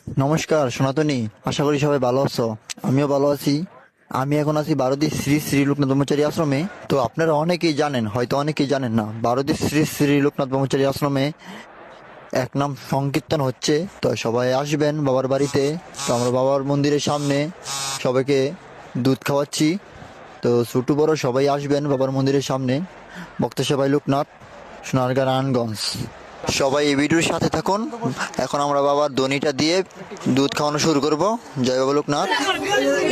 নমস্কার সনাতনী, আশা করি সবাই ভালো আছো। আমিও ভালো আছি। আমি এখন আছি ভারতী শ্রী শ্রী লোকনাথ ব্রহ্মচারী আশ্রমে। তো আপনারা অনেকেই জানেন, হয়তো অনেকেই জানেন না, ভারতী শ্রী শ্রী লোকনাথ ব্রহ্মচারী আশ্রমে এক নাম সংকীর্তন হচ্ছে। তো সবাই আসবেন বাবার বাড়িতে। তো আমরা বাবার মন্দিরের সামনে সবাইকে দুধ খাওয়াচ্ছি। তো ছোট বড় সবাই আসবেন বাবার মন্দিরের সামনে। ভক্ত সবাই লোকনাথ, সোনারগাঁ, নারায়ণগঞ্জ। সবাই এই ভিডিওর সাথে থাকুন। এখন আমরা বাবার দনিটা দিয়ে দুধ খাওয়ানো শুরু করব। জয় বাবা লোকনাথ।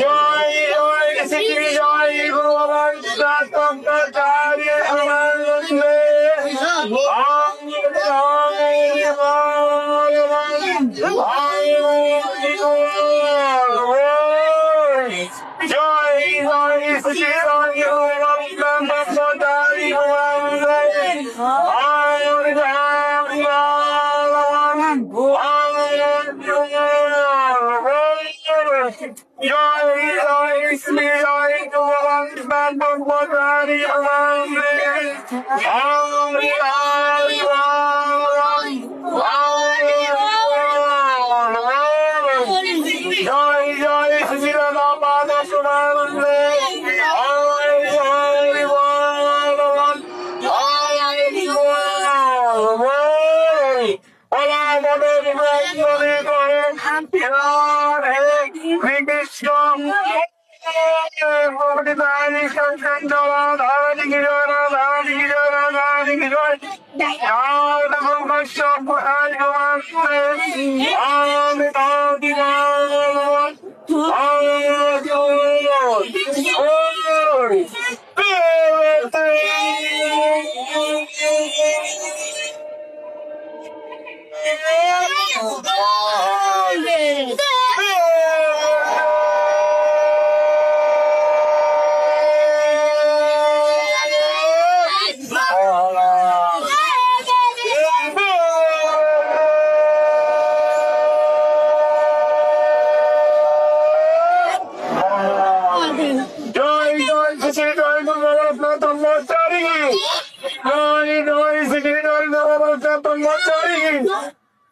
জয় জয় শ্রী জয় ভগবান ব্রহ্মচারী আমার বন্দে জয় জয় শ্রী জয় ভগবান ব্রহ্মচারী জয় জয় শ্রী জয় ভগবান ব্রহ্মচারী জয় জয় শ্রী রাধা সোনানন্দে জয় জয় শ্রী জয় ব্রহ্মচারী জয় জয় শ্রী জয় ব্রহ্মচারী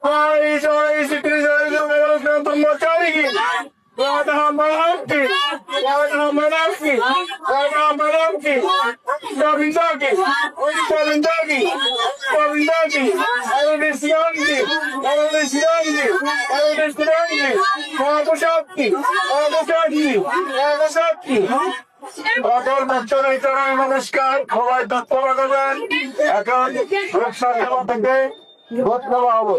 জয় জয় শ্রী জয় ব্রহ্মচারী রাধা মাধবকে রাধা মাধবকে রাধা মাধবকে গোবিন্দকে গোবিন্দকে গোবিন্দকে হরে শ্রীরামকে হরে শ্রীরামকে হরে শ্রীরামকে মহাপ্রসাদকে মহাপ্রসাদকে মহাপ্রসাদকে সকল বছরের চরণে নমস্কার। সবাই তত্ত্ব রাখবেন। এখন রক্ষা সেবা থেকে ভোট দেওয়া হবে।